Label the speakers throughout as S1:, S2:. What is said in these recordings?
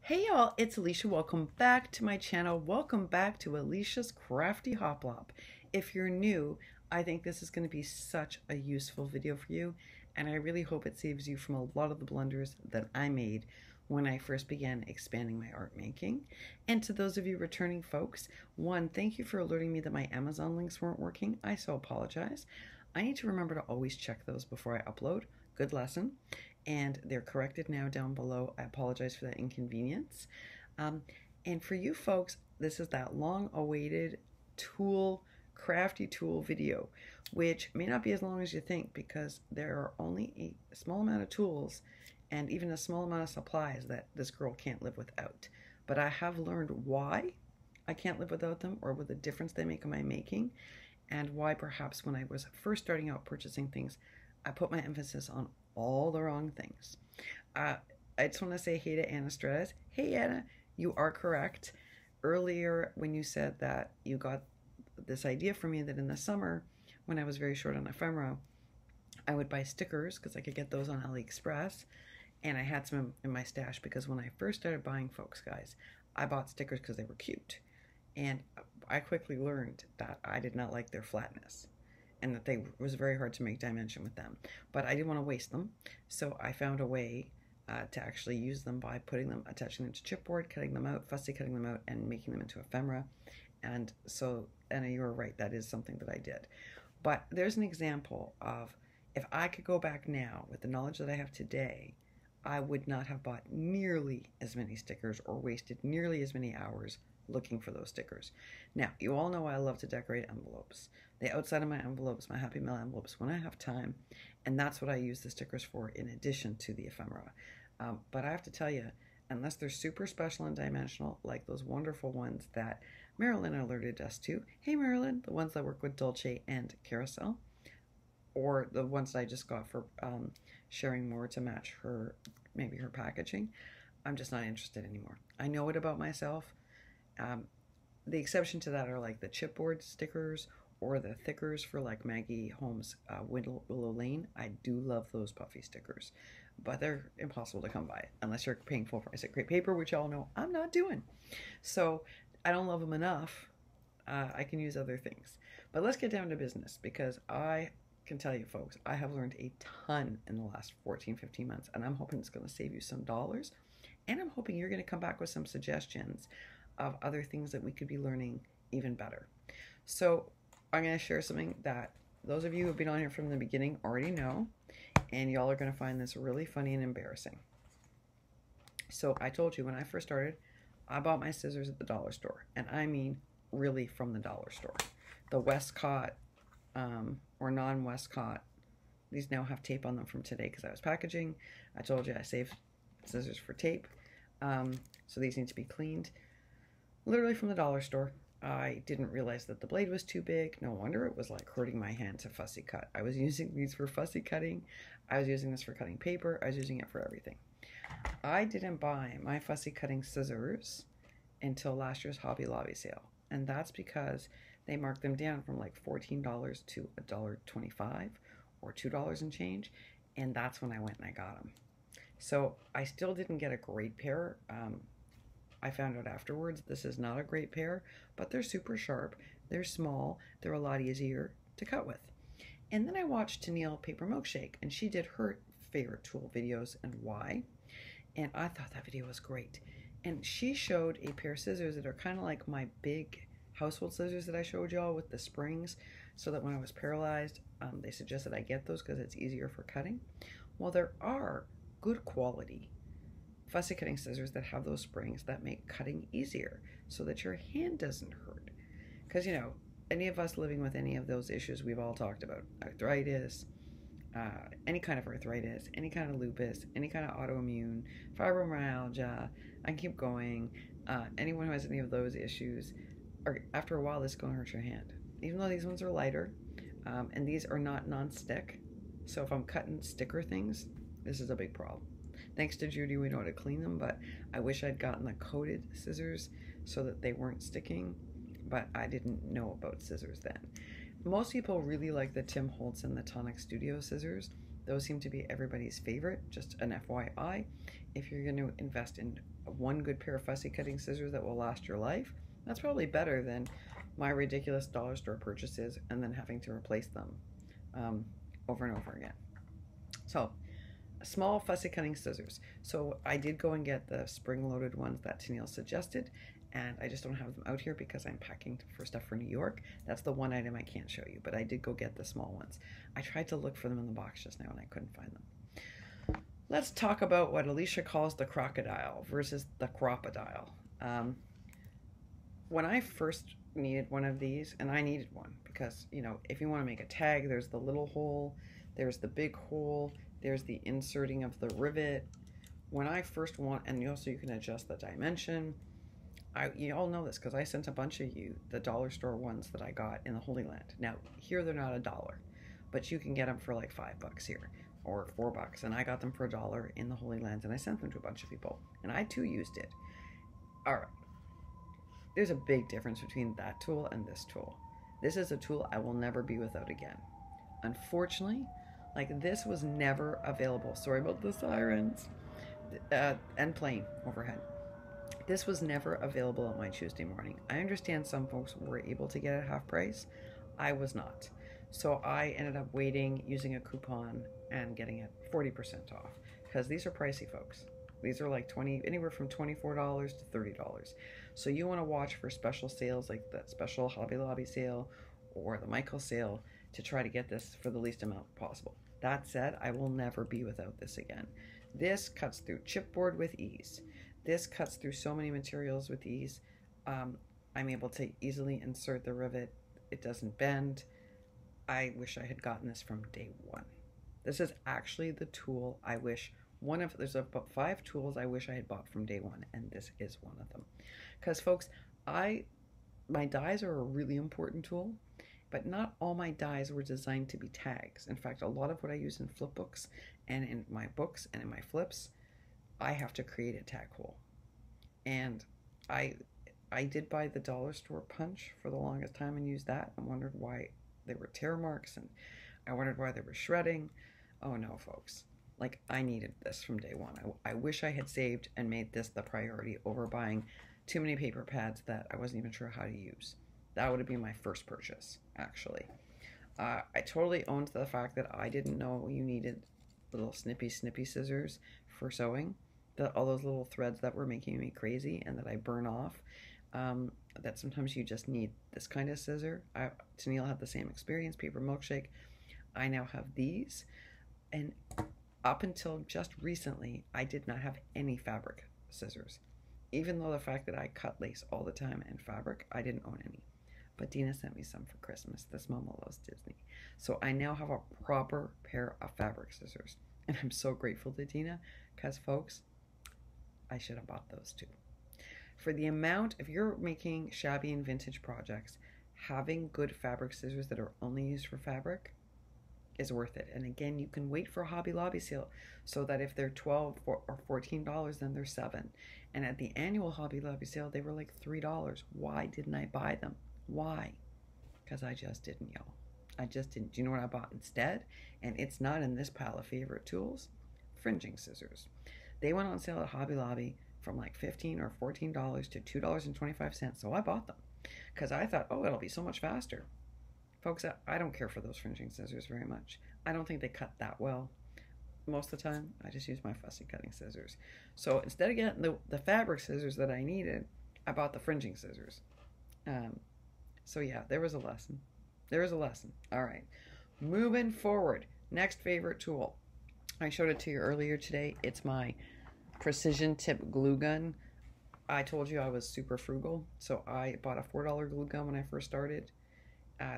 S1: Hey y'all, it's Alicia. Welcome back to my channel. Welcome back to Alicia's Crafty Hoplop. If you're new, I think this is going to be such a useful video for you, and I really hope it saves you from a lot of the blunders that I made when I first began expanding my art making. And to those of you returning folks, one, thank you for alerting me that my Amazon links weren't working. I so apologize. I need to remember to always check those before I upload. Good lesson. And they're corrected now down below. I apologize for that inconvenience. And for you folks, this is that long-awaited crafty tool video, which may not be as long as you think because there are only a small amount of tools and even a small amount of supplies that this girl can't live without. But I have learned why I can't live without them, or what the difference they make in my making, and why perhaps when I was first starting out purchasing things, I put my emphasis on all the wrong things. I just want to say hey to Anna Strez. Hey Anna, you are correct. Earlier when you said that you got this idea from me that in the summer when I was very short on ephemera, I would buy stickers because I could get those on AliExpress, and I had some in my stash because when I first started buying, folks, guys, I bought stickers because they were cute, and I quickly learned that I did not like their flatness and that it was very hard to make dimension with them. But I didn't want to waste them, so I found a way to actually use them by attaching them to chipboard, cutting them out, fussy cutting them out, and making them into ephemera. And so, Anna, you were right, that is something that I did. But there's an example of, if I could go back now with the knowledge that I have today, I would not have bought nearly as many stickers or wasted nearly as many hours looking for those stickers. Now, you all know I love to decorate envelopes. The outside of my envelopes, my Happy Mail envelopes, when I have time, and that's what I use the stickers for in addition to the ephemera. But I have to tell you, unless they're super special and dimensional, like those wonderful ones that Marilyn alerted us to. Hey Marilyn, the ones that work with Dolce and Carousel, or the ones that I just got for sharing more to match maybe her packaging, I'm just not interested anymore. I know it about myself. The exception to that are like the chipboard stickers or the thickers for like Maggie Holmes' Willow Lane. I do love those puffy stickers, but they're impossible to come by unless you're paying full price at Great Paper, which y'all know I'm not doing. So I don't love them enough. I can use other things. But let's get down to business, because I can tell you folks, I have learned a ton in the last 14-15 months, and I'm hoping it's going to save you some dollars, and I'm hoping you're going to come back with some suggestions of other things that we could be learning even better. So I'm going to share something that those of you who have been on here from the beginning already know, and y'all are going to find this really funny and embarrassing. So I told you when I first started, I bought my scissors at the dollar store, and I mean really from the dollar store. The Westcott or non-Westcott, these now have tape on them from today because I was packaging. I told you I saved scissors for tape, so these need to be cleaned. Literally from the dollar store. I didn't realize that the blade was too big. No wonder it was like hurting my hand to fussy cut. I was using these for fussy cutting. I was using this for cutting paper. I was using it for everything. I didn't buy my fussy cutting scissors until last year's Hobby Lobby sale. And that's because they marked them down from like $14 to $1.25 or $2 and change. And that's when I went and I got them. So I still didn't get a great pair. I found out afterwards this is not a great pair, but they're super sharp, they're small, they're a lot easier to cut with. And then I watched Tennille Paper Milkshake, and she did her favorite tool videos and why, and I thought that video was great. And she showed a pair of scissors that are kind of like my big household scissors that I showed y'all with the springs, so that when I was paralyzed, they suggested I get those because it's easier for cutting. Well, there are good quality fussy cutting scissors that have those springs that make cutting easier so that your hand doesn't hurt. Because, you know, any of us living with any of those issues we've all talked about, arthritis, any kind of arthritis, any kind of lupus, any kind of autoimmune, fibromyalgia, I can keep going, anyone who has any of those issues, after a while this is going to hurt your hand. Even though these ones are lighter, and these are not non-stick, so if I'm cutting sticker things, this is a big problem. Thanks to Judy, we know how to clean them, but I wish I'd gotten the coated scissors so that they weren't sticking, but I didn't know about scissors then. Most people really like the Tim Holtz and the Tonic Studio scissors. Those seem to be everybody's favorite. Just an FYI, if you're going to invest in one good pair of fussy cutting scissors that will last your life, that's probably better than my ridiculous dollar store purchases and then having to replace them over and over again. So, small fussy cutting scissors. So I did go and get the spring-loaded ones that Tennille suggested, and I just don't have them out here because I'm packing for stuff for New York. That's the one item I can't show you, but I did go get the small ones. I tried to look for them in the box just now and I couldn't find them. Let's talk about what Alicia calls the crocodile versus the cropodile. When I first needed one of these, and I needed one because, you know, if you want to make a tag, there's the little hole, there's the big hole, there's the inserting of the rivet. When I first want, and you can adjust the dimension. You all know this because I sent a bunch of you the dollar store ones that I got in the Holy Land. Now, here they're not $1, but you can get them for like $5 here or $4, and I got them for $1 in the Holy Land, and I sent them to a bunch of people, and I too used it. All right. There's a big difference between that tool and this tool. This is a tool I will never be without again. Unfortunately, like this was never available. Sorry about the sirens and plane overhead. This was never available on my Tuesday morning. I understand some folks were able to get it at half price. I was not. So I ended up waiting, using a coupon, and getting it 40% off. Because these are pricey, folks. These are like anywhere from $24 to $30. So you want to watch for special sales like that special Hobby Lobby sale or the Michael sale to try to get this for the least amount possible. That said, I will never be without this again. This cuts through chipboard with ease. This cuts through so many materials with ease. I'm able to easily insert the rivet. It doesn't bend. I wish I had gotten this from day one. This is actually the tool I wish there's about 5 tools I wish I had bought from day one, and this is one of them. Because folks, my dies are a really important tool, but not all my dies were designed to be tags. In fact, a lot of what I use in flip books and in my books and in my flips, I have to create a tag hole. And I did buy the dollar store punch for the longest time and used that and wondered why there were tear marks, and I wondered why they were shredding. Oh no, folks. Like, I needed this from day one. I wish I had saved and made this the priority over buying too many paper pads that I wasn't even sure how to use. That would have been my first purchase, actually. I totally owned the fact that I didn't know you needed little snippy scissors for sewing. All those little threads that were making me crazy and that I burn off. That sometimes you just need this kind of scissor. Tennille had the same experience, paper milkshake. I now have these. And up until just recently, I did not have any fabric scissors. Even though the fact that I cut lace all the time and fabric, I didn't own any. But Dina sent me some for Christmas. This mama loves Disney. So I now have a proper pair of fabric scissors. And I'm so grateful to Dina, because folks, I should have bought those too. For the amount, if you're making shabby and vintage projects, having good fabric scissors that are only used for fabric is worth it. And again, you can wait for a Hobby Lobby sale so that if they're $12 or $14, then they're $7. And at the annual Hobby Lobby sale, they were like $3. Why didn't I buy them? Why? Because I just didn't, y'all. I just didn't. Do you know what I bought instead? And it's not in this pile of favorite tools. Fringing scissors. They went on sale at Hobby Lobby from like $15 or $14 to $2.25. So I bought them because I thought, oh, it'll be so much faster. Folks, I don't care for those fringing scissors very much. I don't think they cut that well. Most of the time, I just use my fussy cutting scissors. So instead of getting the fabric scissors that I needed, I bought the fringing scissors. So yeah, there was a lesson. There was a lesson. All right. Moving forward. Next favorite tool. I showed it to you earlier today. It's my precision tip glue gun. I told you I was super frugal, so I bought a $4 glue gun when I first started.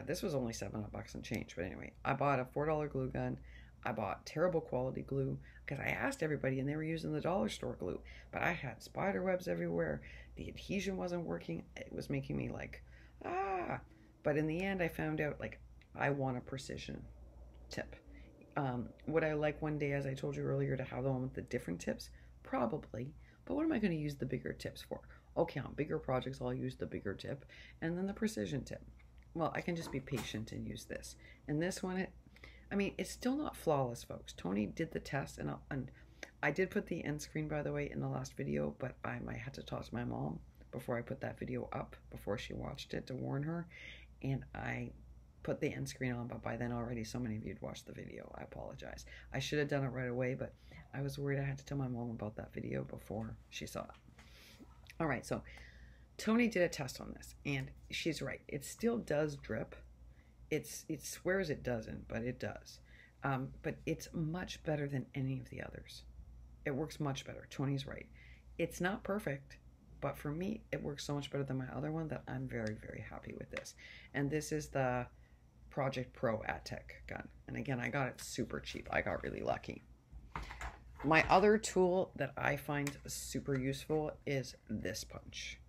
S1: This was only $7 and change, but anyway, I bought a $4 glue gun. I bought terrible quality glue because I asked everybody and they were using the dollar store glue, but I had spider webs everywhere. The adhesion wasn't working. It was making me like, but in the end, I found out like I want a precision tip. Would I like one day, as I told you earlier, to have the one with the different tips? Probably, but what am I going to use the bigger tips for? Okay, on bigger projects, I'll use the bigger tip and then the precision tip. Well, I can just be patient and use this. And this one, I mean, it's still not flawless, folks. Tony did the test, and I did put the end screen, by the way, in the last video, but I might have to talk to my mom before I put that video up, before she watched it, to warn her. And I put the end screen on, but by then already so many of you had watched the video. I apologize. I should have done it right away, but I was worried I had to tell my mom about that video before she saw it. All right, so Tony did a test on this, and she's right. It still does drip. It swears it doesn't, but it does. But it's much better than any of the others. It works much better. Tony's right. It's not perfect, but for me, it works so much better than my other one that I'm very, very happy with this. And this is the Project Pro AdTech gun. And again, I got it super cheap. I got really lucky. My other tool that I find super useful is this punch.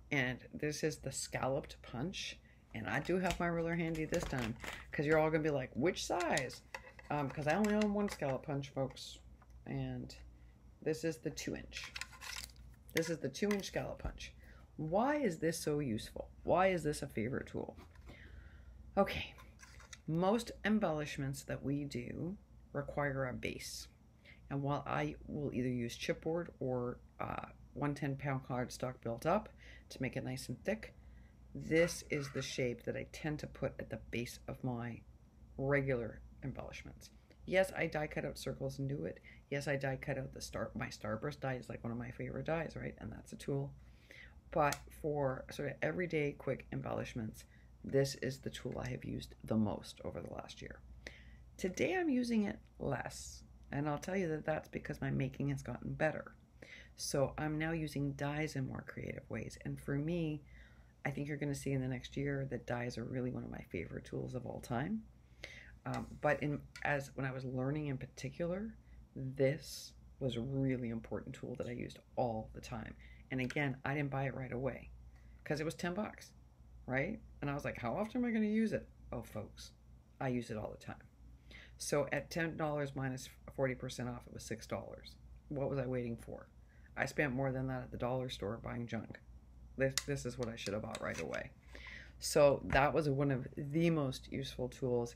S1: And this is the scalloped punch. And I do have my ruler handy this time, because you're all going to be like, which size? Because I only own one scallop punch, folks. And this is the 2-inch. This is the 2-inch scallop punch. Why is this so useful? Why is this a favorite tool? Okay, most embellishments that we do require a base. And while I will either use chipboard or 110-pound cardstock built up to make it nice and thick, this is the shape that I tend to put at the base of my regular embellishments. Yes, I die cut out circles and do it. Yes, I die cut out my starburst die is like one of my favorite dies, right? And that's a tool. But for sort of everyday quick embellishments, this is the tool I have used the most over the last year. Today I'm using it less, and I'll tell you that that's because my making has gotten better. So I'm now using dies in more creative ways, and for me, I think you're going to see in the next year that dies are really one of my favorite tools of all time. But when I was learning in particular, this was a really important tool that I used all the time. And again, I didn't buy it right away because it was 10 bucks, right? And I was like, how often am I going to use it? Oh, folks, I use it all the time. So at $10 minus 40% off, it was $6. What was I waiting for? I spent more than that at the dollar store buying junk. This is what I should have bought right away. So that was one of the most useful tools.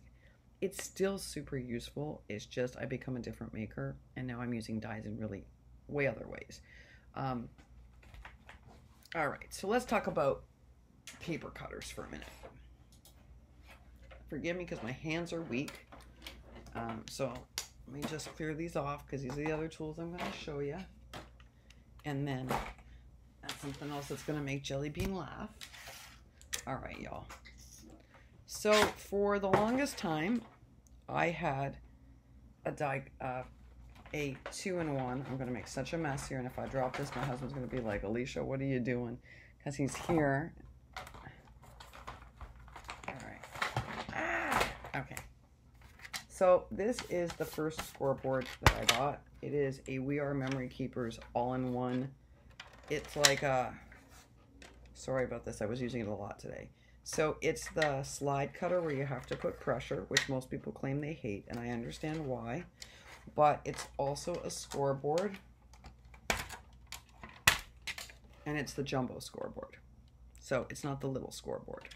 S1: It's still super useful. It's just I become a different maker, and now I'm using dies in really way other ways. All right, so let's talk about paper cutters for a minute. Forgive me because my hands are weak. So let me just clear these off because these are the other tools I'm going to show you. And then that's something else that's going to make Jelly Bean laugh. All right, y'all. So for the longest time, I had a 2-in-1. I'm going to make such a mess here, and if I drop this, my husband's going to be like, Alicia, what are you doing? Because he's here. All right. Ah! Okay. So this is the first scoreboard that I got. It is a We Are Memory Keepers all-in-one. It's like a, sorry about this, I was using it a lot today. So it's the slide cutter where you have to put pressure, which most people claim they hate, and I understand why. But it's also a scoreboard, and it's the jumbo scoreboard. So it's not the little scoreboard.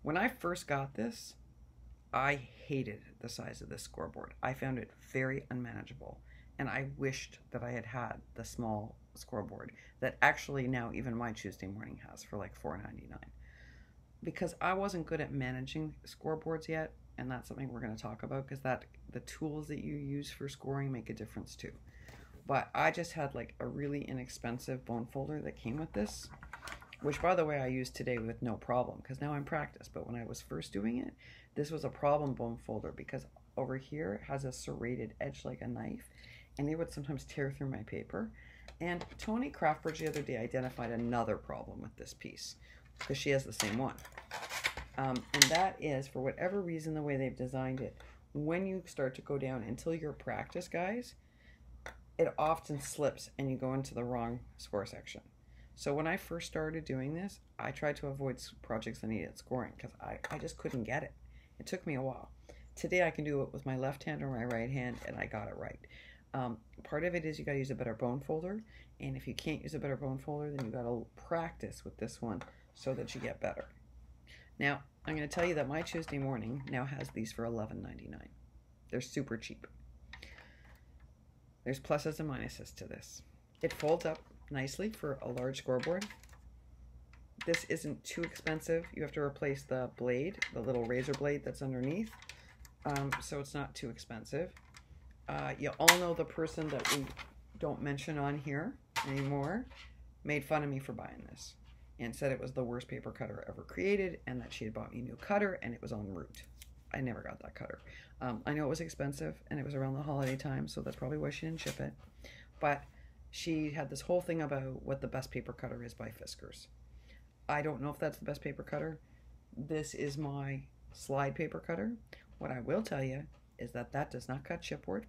S1: When I first got this, I hated the size of this scoreboard. I found it very unmanageable, and I wished that I had had the small scoreboard that actually now even my Tuesday morning has for like $4.99. Because I wasn't good at managing scoreboards yet, and that's something we're going to talk about, because the tools that you use for scoring make a difference too. But I just had like a really inexpensive bone folder that came with this, which by the way I used today with no problem because now I'm practiced. But when I was first doing it, this was a problem bone folder because over here it has a serrated edge like a knife, and it would sometimes tear through my paper. And Tony Craftbridge the other day identified another problem with this piece, because she has the same one. And that is, for whatever reason, the way they've designed it, when you start to go down until you're practice, guys, it often slips and you go into the wrong score section. So when I first started doing this, I tried to avoid projects that needed scoring because I just couldn't get it. It took me a while. Today I can do it with my left hand or my right hand, and I got it right. Part of it is you got to use a better bone folder, and if you can't use a better bone folder, then you got to practice with this one so that you get better. Now, I'm going to tell you that my Tuesday morning now has these for $11.99. They're super cheap. There's pluses and minuses to this. It folds up nicely for a large scoreboard. This isn't too expensive. You have to replace the blade, the little razor blade that's underneath. So it's not too expensive. You all know the person that we don't mention on here anymore made fun of me for buying this and said it was the worst paper cutter ever created and that she had bought me a new cutter and it was en route. I never got that cutter. I know it was expensive and it was around the holiday time, so that's probably why she didn't ship it. But she had this whole thing about what the best paper cutter is by Fiskars. I don't know if that's the best paper cutter. This is my slide paper cutter. What I will tell you is that that does not cut chipboard.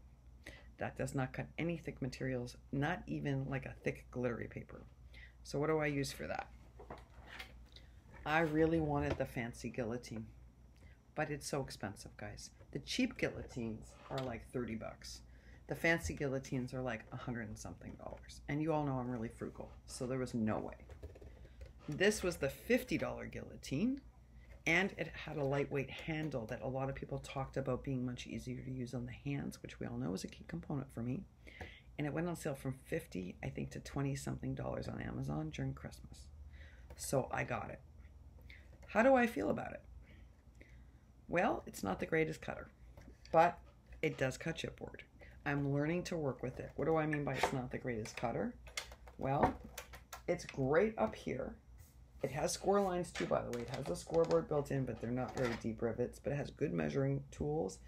S1: That does not cut any thick materials, not even like a thick glittery paper. So what do I use for that? I really wanted the fancy guillotine, but it's so expensive, guys. The cheap guillotines are like 30 bucks. The fancy guillotines are like $100 and something. And you all know I'm really frugal, so there was no way. This was the $50 guillotine, and it had a lightweight handle that a lot of people talked about being much easier to use on the hands, which we all know is a key component for me. And it went on sale from $50, I think, to $20 something on Amazon during Christmas. So I got it. How do I feel about it? Well, it's not the greatest cutter, but it does cut chipboard. I'm learning to work with it. What do I mean by it's not the greatest cutter? Well, it's great up here. It has score lines too, by the way. It has a scoreboard built in, but they're not very deep rivets, but it has good measuring tools.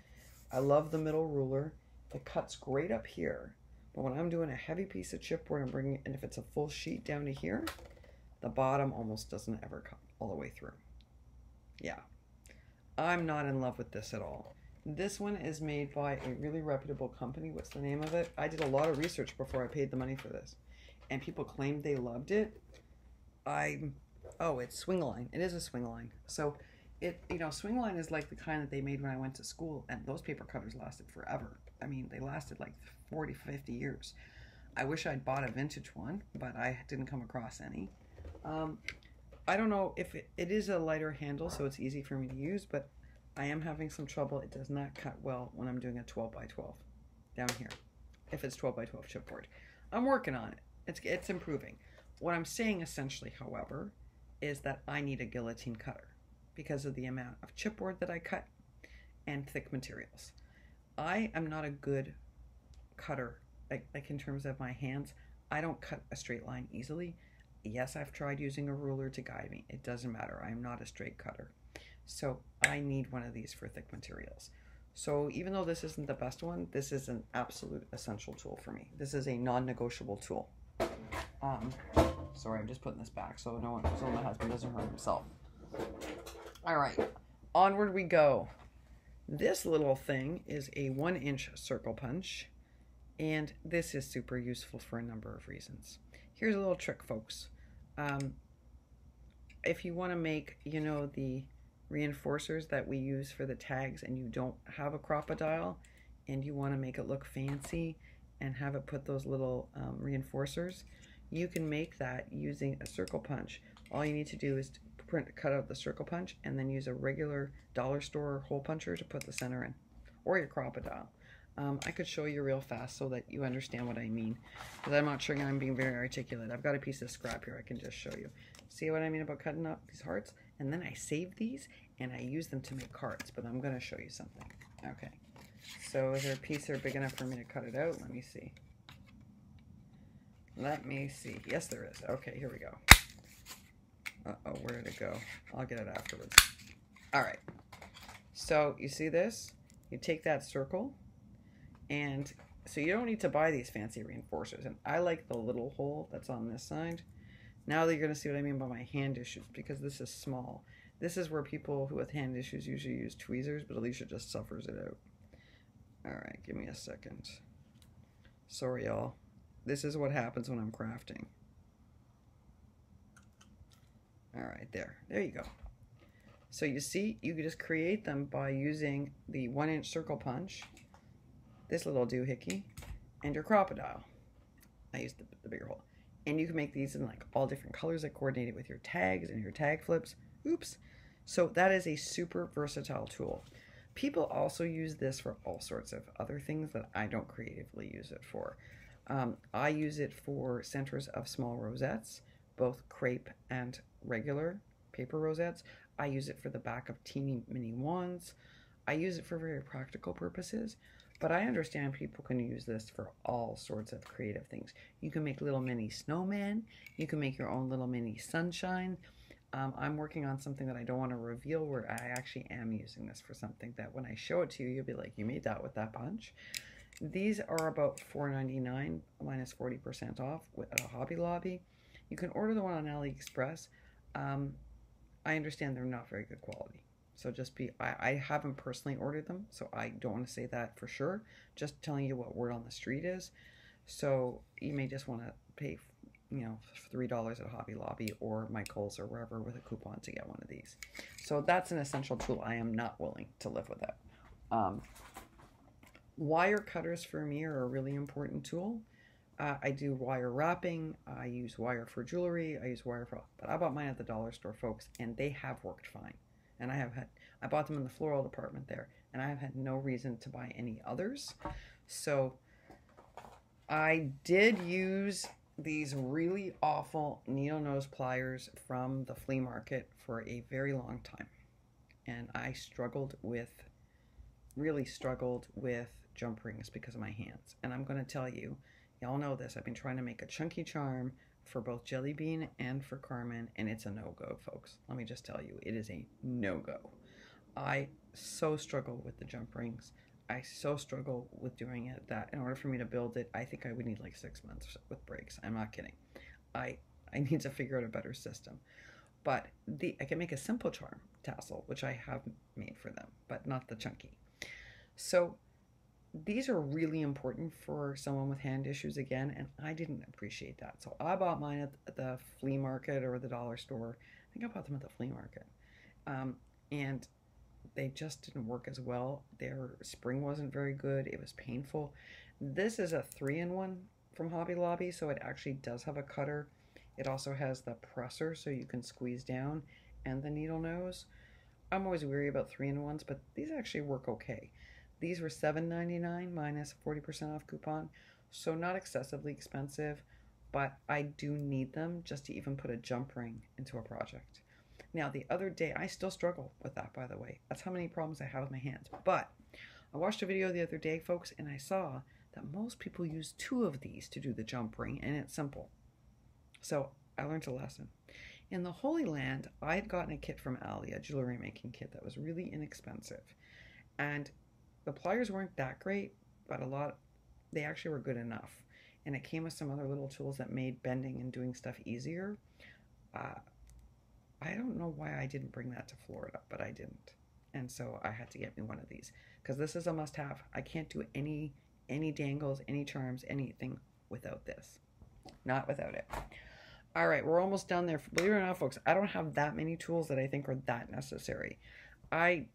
S1: I love the middle ruler. It cuts great up here, but when I'm doing a heavy piece of chipboard and bringing it, and if it's a full sheet down to here, the bottom almost doesn't ever cut all the way through. Yeah, I'm not in love with this at all. This one is made by a really reputable company. What's the name of it? I did a lot of research before I paid the money for this, and people claimed they loved it. Oh, it's Swingline. It is a Swingline. So, Swingline is like the kind that they made when I went to school, and those paper cutters lasted forever. I mean, they lasted like 40, 50 years. I wish I'd bought a vintage one, but I didn't come across any. I don't know if it is a lighter handle, so it's easy for me to use, but I am having some trouble. It does not cut well when I'm doing a 12 by 12 down here, if it's 12 by 12 chipboard. I'm working on it. It's improving. What I'm saying essentially, however, is that I need a guillotine cutter because of the amount of chipboard that I cut and thick materials. I am not a good cutter, like in terms of my hands. I don't cut a straight line easily. Yes, I've tried using a ruler to guide me. It doesn't matter. I'm not a straight cutter. So I need one of these for thick materials. So even though this isn't the best one, this is an absolute essential tool for me. This is a non-negotiable tool. Sorry, I'm just putting this back so my husband doesn't hurt himself. All right, onward we go. This little thing is a 1-inch circle punch, and this is super useful for a number of reasons. Here's a little trick, folks. If you want to make, the reinforcers that we use for the tags and you don't have a crocodile and you want to make it look fancy and have it put those little reinforcers, you can make that using a circle punch. All you need to do is cut out the circle punch and then use a regular dollar store hole puncher to put the center in, or your crocodile. I could show you real fast so that you understand what I mean, because I'm not sure I'm being very articulate. I've got a piece of scrap here I can just show you. See what I mean about cutting up these hearts? And then I save these and I use them to make cards, but I'm going to show you something. Okay, so is there a piece there big enough for me to cut it out? Let me see. Yes, there is. Okay, here we go. Uh-oh, where did it go? I'll get it afterwards. All right. So you see this? You take that circle, and so you don't need to buy these fancy reinforcers. And I like the little hole that's on this side. Now that you're going to see what I mean by my hand issues, because this is small. This is where people who have hand issues usually use tweezers, but Alicia just suffers it out. All right, give me a second. Sorry, y'all. This is what happens when I'm crafting. All right, there you go. So you see, you can just create them by using the 1-inch circle punch, this little doohickey, and your crocodile. I used the bigger hole. And you can make these in like all different colors that coordinate it with your tags and your tag flips. Oops. So that is a super versatile tool. People also use this for all sorts of other things that I don't creatively use it for. I use it for centers of small rosettes, both crepe and regular paper rosettes. I use it for the back of teeny mini wands. I use it for very practical purposes, but I understand people can use this for all sorts of creative things. You can make little mini snowmen. You can make your own little mini sunshine. I'm working on something that I don't want to reveal, where I actually am using this for something that when I show it to you, you'll be like, you made that with that bunch. These are about $4.99 minus 40% off at a Hobby Lobby. You can order the one on AliExpress. I understand they're not very good quality. So I haven't personally ordered them, so I don't want to say that for sure. Just telling you what word on the street is. So you may just want to pay, $3 at Hobby Lobby or Michael's or wherever with a coupon to get one of these. So that's an essential tool I am not willing to live without. Wire cutters for me are a really important tool. I do wire wrapping. I use wire for jewelry. I use wire for, but I bought mine at the dollar store, folks, and they have worked fine. And I bought them in the floral department there, and I have had no reason to buy any others. So I did use these really awful needle nose pliers from the flea market for a very long time. And I really struggled with jump rings because of my hands. And I'm going to tell you, y'all know this, I've been trying to make a chunky charm for both Jelly Bean and for Carmen, and it's a no-go, folks. Let me just tell you, it is a no-go. I so struggle with the jump rings. I so struggle with doing it that in order for me to build it, I think I would need like 6 months with breaks. I'm not kidding. I need to figure out a better system. But I can make a simple charm tassel, which I have made for them, but not the chunky. So these are really important for someone with hand issues again, and I didn't appreciate that. So I bought mine at the flea market or the dollar store. I think I bought them at the flea market. And they just didn't work as well. Their spring wasn't very good. It was painful. This is a 3-in-1 from Hobby Lobby, so it actually does have a cutter. It also has the presser, so you can squeeze down, and the needle nose. I'm always weary about 3-in-1s, but these actually work okay. These were $7.99 minus 40% off coupon, so not excessively expensive, but I do need them just to even put a jump ring into a project. Now, the other day, I still struggle with that, by the way. That's how many problems I have with my hands. But I watched a video the other day, folks, and I saw that most people use 2 of these to do the jump ring, and it's simple. So I learned a lesson. In the Holy Land, I had gotten a kit from Ali, a jewelry making kit that was really inexpensive. And the pliers weren't that great, but they actually were good enough. And it came with some other little tools that made bending and doing stuff easier. I don't know why I didn't bring that to Florida, but I didn't. And so I had to get me one of these because this is a must-have. I can't do any dangles, any charms, anything without this. Not without it. All right, we're almost done there. Believe it or not, folks, I don't have that many tools that I think are that necessary. I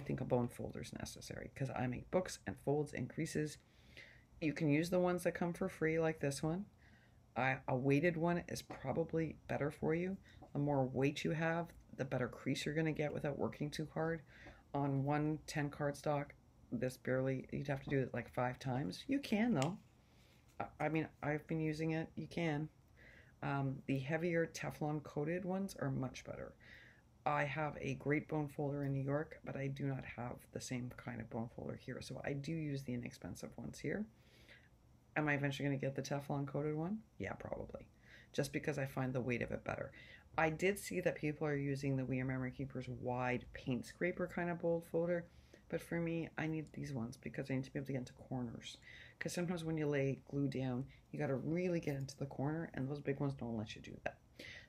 S1: think a bone folder is necessary because I make books and folds and creases. You can use the ones that come for free like this one. A weighted one is probably better for you. The more weight you have, the better crease you're going to get without working too hard. On 110 cardstock, you'd have to do it like 5 times. You can though. I mean, I've been using it. You can. The heavier Teflon coated ones are much better. I have a great bone folder in New York, but I do not have the same kind of bone folder here. So I do use the inexpensive ones here. Am I eventually going to get the Teflon coated one? Yeah, probably. Just because I find the weight of it better. I did see that people are using the We Are Memory Keepers wide paint scraper kind of bold folder. But for me, I need these ones because I need to be able to get into corners. Because sometimes when you lay glue down, you got to really get into the corner, and those big ones don't let you do that.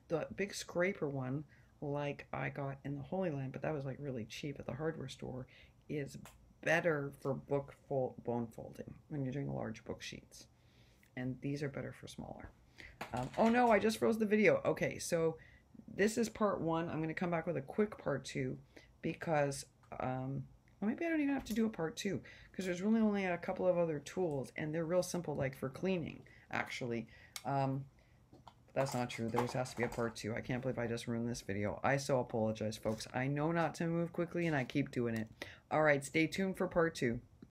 S1: The big scraper one, like I got in the Holy Land, but that was like really cheap at the hardware store, is better for bone folding when you're doing large book sheets. And these are better for smaller. Oh no, I just froze the video. Okay, so this is part 1. I'm going to come back with a quick part 2 because, well, maybe I don't even have to do a part 2 because there's really only a couple of other tools and they're real simple, like for cleaning, actually. That's not true. There has to be a part 2. I can't believe I just ruined this video. I so apologize, folks. I know not to move quickly, and I keep doing it. All right, stay tuned for part 2.